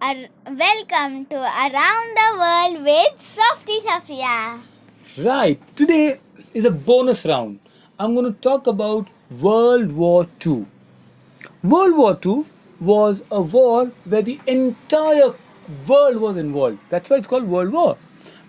Welcome to Around the World with Softy Safiyah. Right, today is a bonus round. I'm going to talk about World War II. World War II was a war where the entire world was involved. That's why it's called World War.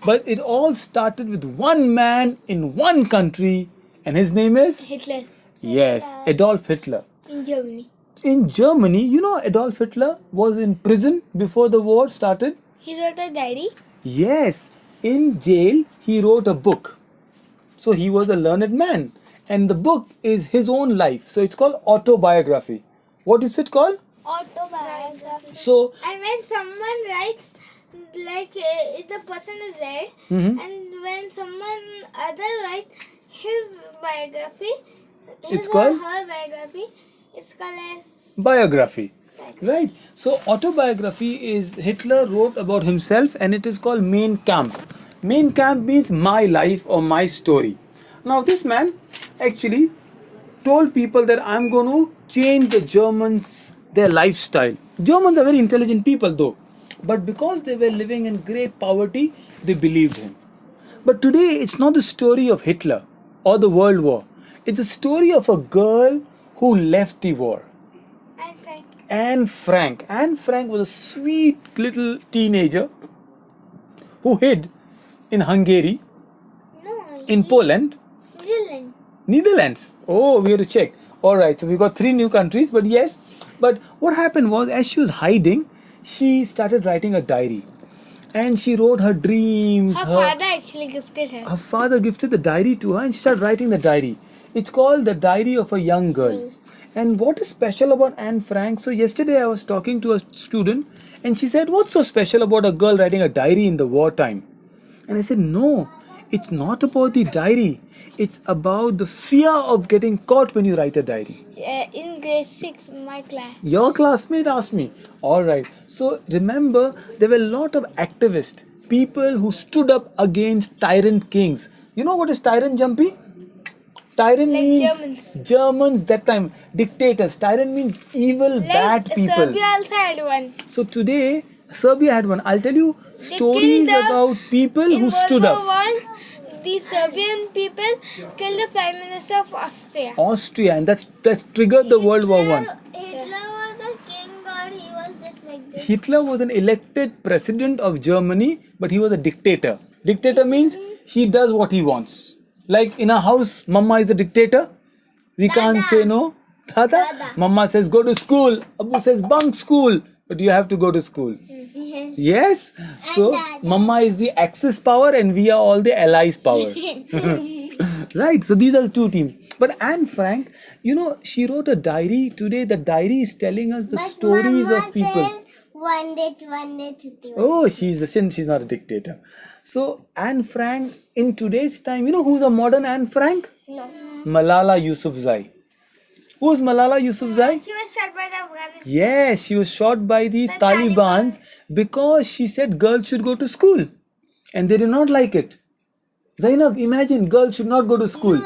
But it all started with one man in one country, and his name is? Hitler Yes, Adolf Hitler. in Germany. In Germany, you know Adolf Hitler was in prison before the war started? He wrote a diary. Yes, in jail he wrote a book. So he was a learned man. And the book is his own life. So it's called autobiography. What is it called? Autobiography. So, And when someone writes, if the person is dead, Mhm. and when someone other writes his biography, It's called? her biography, it's called as biography. Right. So autobiography is Hitler wrote about himself and it is called Mein Kampf. Mein Kampf means my life or my story. Now this man actually told people that I'm going to change the Germans, their lifestyle. Germans are very intelligent people though. But because they were living in great poverty, they believed him. But today it's not the story of Hitler or the World War. It's the story of a girl who left the war. and Frank. Anne Frank. Anne Frank was a sweet little teenager who hid in Hungary, No, in Poland, Netherlands. Netherlands. Oh, we have to check. Alright, so we got 3 new countries, but yes. But what happened was, as she was hiding, she started writing a diary. And she wrote her dreams. Her father actually gifted her. Her father gifted the diary to her and she started writing the diary. It's called The Diary of a Young Girl. And what is special about Anne Frank? So yesterday I was talking to a student and she said, what's so special about a girl writing a diary in the wartime? And I said, no, it's not about the diary. It's about the fear of getting caught when you write a diary. In grade 6, my class. Your classmate asked me. Alright. So remember, there were a lot of activists, people who stood up against tyrant kings. You know what is tyrant, Jumpy? Tyrant Like means Germans that time, dictators. Tyrant means evil, bad people. Serbia also had one. So today, Serbia had one. I'll tell you stories killed the- about people who stood World up. War I, the Serbian people killed the Prime Minister of Austria. Austria, and that's triggered the World War One. Hitler was the king or he was just like this? Hitler was an elected president of Germany, but he was a dictator. Dictator means he does what he wants. Like in a house, Mama is a dictator. We can't say no. Dada. Mama says go to school. Abu says bunk school. But you have to go to school. Yes. So Mama is the Axis power and we are all the Allies power. Right. So these are the two teams. But Anne Frank, you know, she wrote a diary. Today the diary is telling us the stories of people. One day, 51. Oh, she's not a dictator. So Anne Frank in today's time, you know who's a modern Anne Frank? No. Malala Yousafzai. Who's Malala Yousafzai? She was shot by the Afghanistan. Yes, she was shot by the Talibans because she said girls should go to school. And they did not like it. Zainab, imagine girls should not go to school.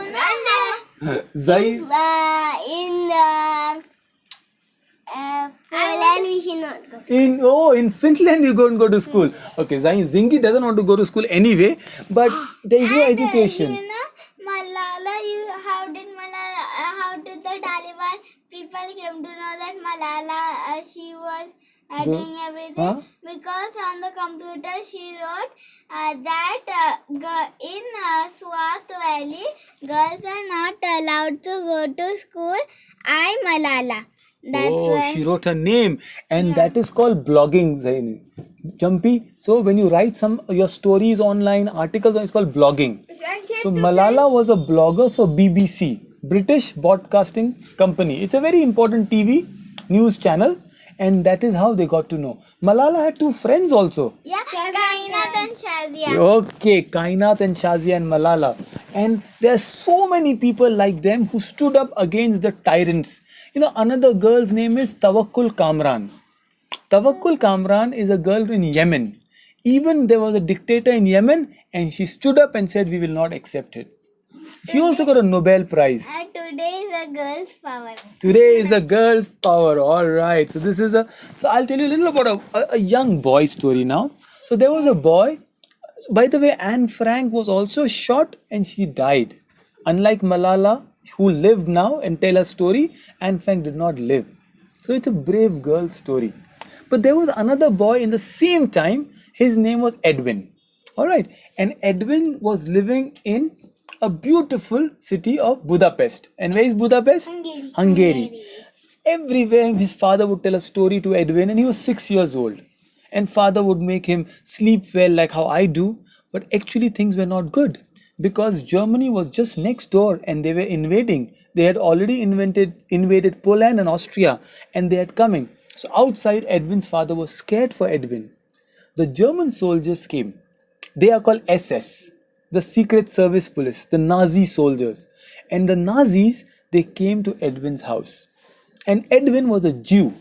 Zainab. Poland we should not go. In Finland you go and go to school. Okay, Zingi doesn't want to go to school anyway, but there is no education. You know, Malala, how did the Taliban people came to know that Malala, she was doing everything? Huh? Because on the computer she wrote that in Swat Valley, girls are not allowed to go to school. I'm Malala. That's why. She wrote her name, and that is called blogging, Zaini. Jumpy. So when you write your stories online, articles, it's called blogging. So Malala was a blogger for BBC, British Broadcasting Company. It's a very important TV news channel, and that is how they got to know. Malala had 2 friends also. Yeah, Kainat and Shazia. Okay, Kainat and Shazia and Malala. And there are so many people like them who stood up against the tyrants. You know, another girl's name is Tawakkul Kamran. Tawakkul Kamran is a girl in Yemen. Even there was a dictator in Yemen and she stood up and said, we will not accept it. She also got a Nobel Prize. And today is a girl's power. Today is a girl's power. All right. So this is a. So I'll tell you a little about a young boy story now. So there was a boy. By the way, Anne Frank was also shot and she died. Unlike Malala, who lived now and tell a story, Anne Frank did not live. So it's a brave girl story. But there was another boy in the same time. His name was Edwin. All right. And Edwin was living in a beautiful city of Budapest. And where is Budapest? Hungary. Hungary. Everywhere his father would tell a story to Edwin, and he was 6 years old. And father would make him sleep well, like how I do. But actually, things were not good because Germany was just next door and they were invading. They had already invaded Poland and Austria, and they had coming. So outside, Edwin's father was scared for Edwin. The German soldiers came. They are called SS, the Secret Service Police, the Nazi soldiers. And the Nazis, they came to Edwin's house. And Edwin was a Jew.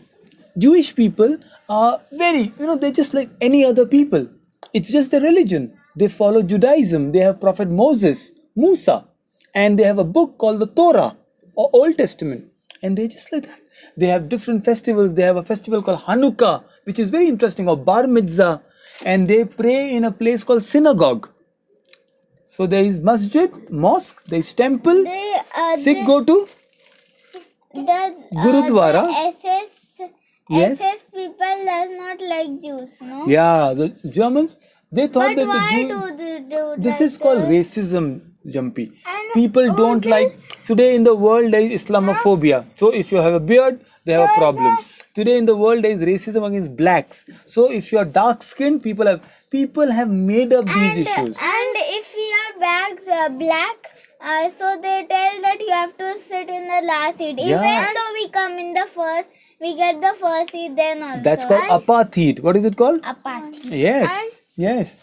Jewish people are very, they're just like any other people. It's just a religion. They follow Judaism. They have Prophet Moses, Musa, and they have a book called the Torah or Old Testament. And they're just like that. They have different festivals. They have a festival called Hanukkah, which is very interesting, or Bar Mitzvah. And they pray in a place called synagogue. So there is masjid, mosque, there is temple. Sikh go to Gurudwara. Yes. SS people does not like Jews, no? Yeah, the Germans, they thought But that why the do they do this that? is called racism, Jumpy. And People don't like, today in the world there is Islamophobia. So if you have a beard, they have a problem. Today in the world there is racism against blacks. So if you are dark skinned, people have made up these issues. And if we are black, so they tell that you have to sit in the last seat. Yeah. Even though we come in the first, we get the first seat then also. That's called apartheid. What is it called? Apartheid. Yes. Yes.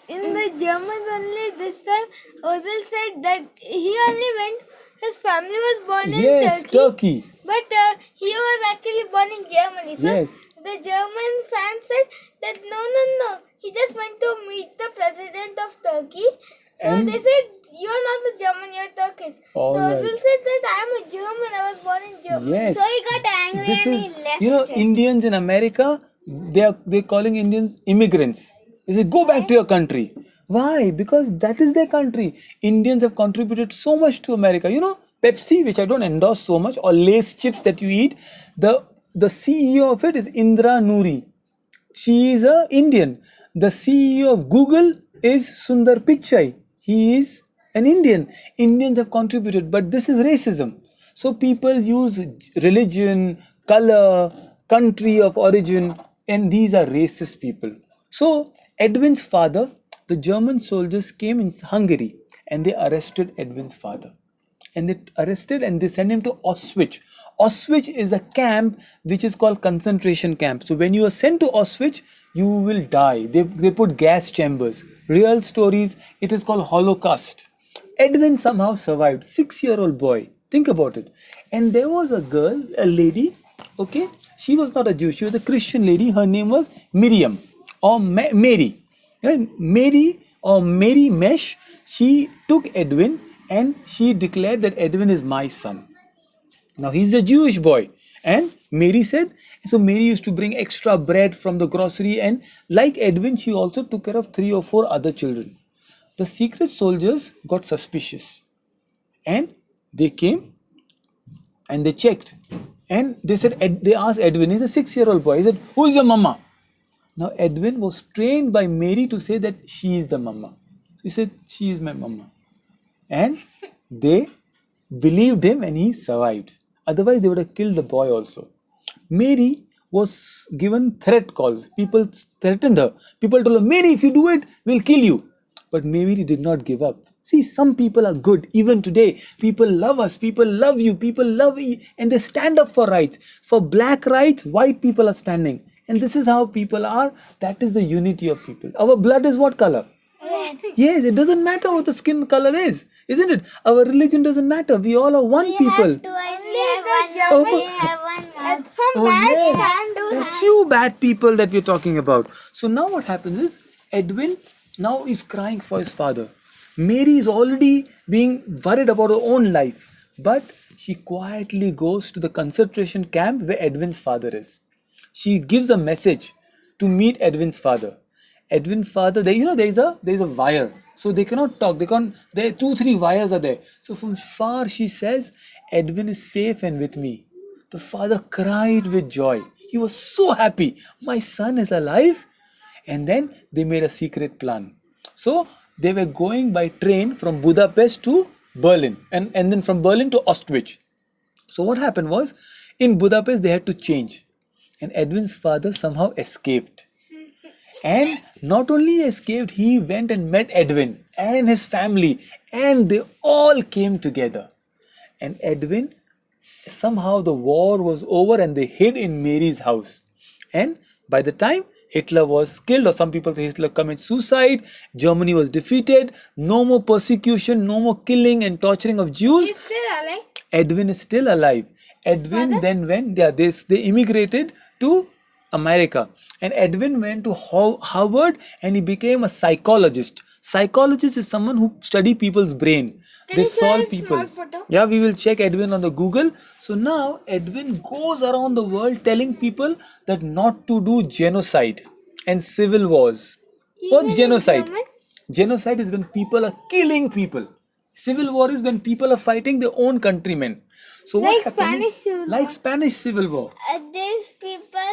In the Germans only this time, Ozil said that he only went, his family was born Yes, in Turkey. but he was actually born in Germany. So Yes. the German fans said that no, he just went to meet the president of Turkey. So And- they said, you're not the German, you're Turkish. All so right. Ozil said that I'm a German, I was born in Germany. Yes. So he got angry This and is, he left. Indians in America, they're calling Indians immigrants. They say, go back to your country. Why? Because that is their country. Indians have contributed so much to America. Pepsi, which I don't endorse so much, or Lay's chips that you eat, the CEO of it is Indra Noori. She is a Indian. The CEO of Google is Sundar Pichai. He is an Indian. Indians have contributed, but this is racism. So people use religion, color, country of origin, and these are racist people. So Edwin's father, the German soldiers came in Hungary and they arrested Edwin's father. And they arrested and they sent him to Auschwitz. Auschwitz is a camp which is called concentration camp. So when you are sent to Auschwitz, you will die. They put gas chambers. Real stories, it is called Holocaust. Edwin somehow survived. 6-year-old boy. Think about it. And there was a girl, a lady, okay? She was not a Jew. She was a Christian lady. Her name was Miriam or Mary. Right? Mary or Mary Mesh. She took Edwin and she declared that Edwin is my son. Now he's a Jewish boy. And Mary said, so Mary used to bring extra bread from the grocery, and like Edwin, she also took care of 3 or 4 other children. The secret soldiers got suspicious and they came and they checked. And they said, they asked Edwin, he's a 6-year-old boy. He said, who is your mama? Now Edwin was trained by Mary to say that she is the mama. So he said, she is my mama. And they believed him and he survived. Otherwise, they would have killed the boy also. Mary was given threat calls. People threatened her. People told her, Mary, if you do it, we'll kill you. But Mary did not give up. See, some people are good. Even today, people love us. People love you. People love you. And they stand up for rights. For black rights, white people are standing. And this is how people are. That is the unity of people. Our blood is what color? Red. Yes, it doesn't matter what the skin color is, isn't it? Our religion doesn't matter. We all are one We people. have twice. We have one. Oh, We have one mouth. Some Oh, bad yeah. can do There's that. few bad people that we're talking about. So now what happens is Edwin now is crying for his father. Mary is already being worried about her own life, but she quietly goes to the concentration camp where Edwin's father is. She gives a message to meet Edwin's father. Edwin's father, there's a wire, so they cannot talk. They can't. There 2-3 wires are there. So from far she says, "Edwin is safe and with me." The father cried with joy. He was so happy. My son is alive. And then they made a secret plan. So they were going by train from Budapest to Berlin, and then from Berlin to Auschwitz. So what happened was, in Budapest they had to change, and Edwin's father somehow escaped. And not only escaped, he went and met Edwin and his family, and they all came together. And Edwin, somehow the war was over and they hid in Mary's house. And by the time Hitler was killed, or some people say Hitler committed suicide, Germany was defeated, no more persecution, no more killing and torturing of Jews. He's still alive. Edwin is still alive. Edwin then went, they immigrated to America. And Edwin went to Harvard and he became a psychologist. Psychologist is someone who study people's brain. Can They you show solve a people. small photo? Yeah, we will check Edwin on the Google. So now Edwin goes around the world telling people that not to do genocide and civil wars. What's Even in genocide? German? Genocide is when people are killing people. Civil war is when people are fighting their own countrymen. So what Like happened Spanish is- Civil War. like Spanish Civil War. These people,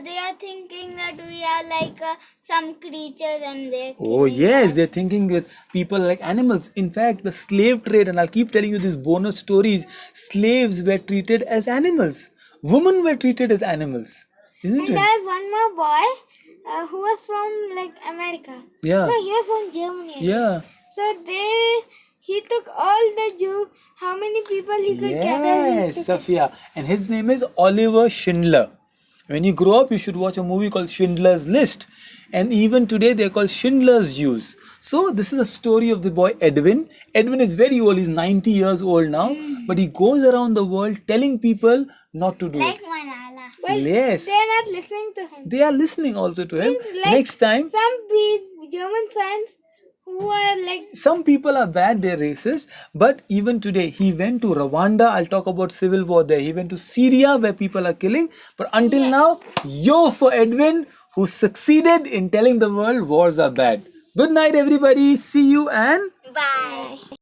they are thinking that we are like some creatures and they. Oh yes, they're thinking that people are like animals. In fact, the slave trade, and I'll keep telling you these bonus stories, slaves were treated as animals. Women were treated as animals. Isn't And it? there's one more boy who was from like America. Yeah. No, he was from Germany. Yeah. So he took all the Jew, how many people he could gather. he Yes, took it. Safiyah. And his name is Oliver Schindler. When you grow up, you should watch a movie called Schindler's List. And even today, they're called Schindler's Jews. So this is a story of the boy Edwin. Edwin is very old. He's 90 years old now. But he goes around the world telling people not to do Like it. Malala. But Yes. they're not listening to him. They are listening also to him. Means like Next time, some German fans who are like some people are bad, they're racist, but even today, he went to Rwanda. I'll talk about civil war there. He went to Syria where people are killing. But until now, yo for Edwin, who succeeded in telling the world wars are bad. Good night, everybody. See you and Bye.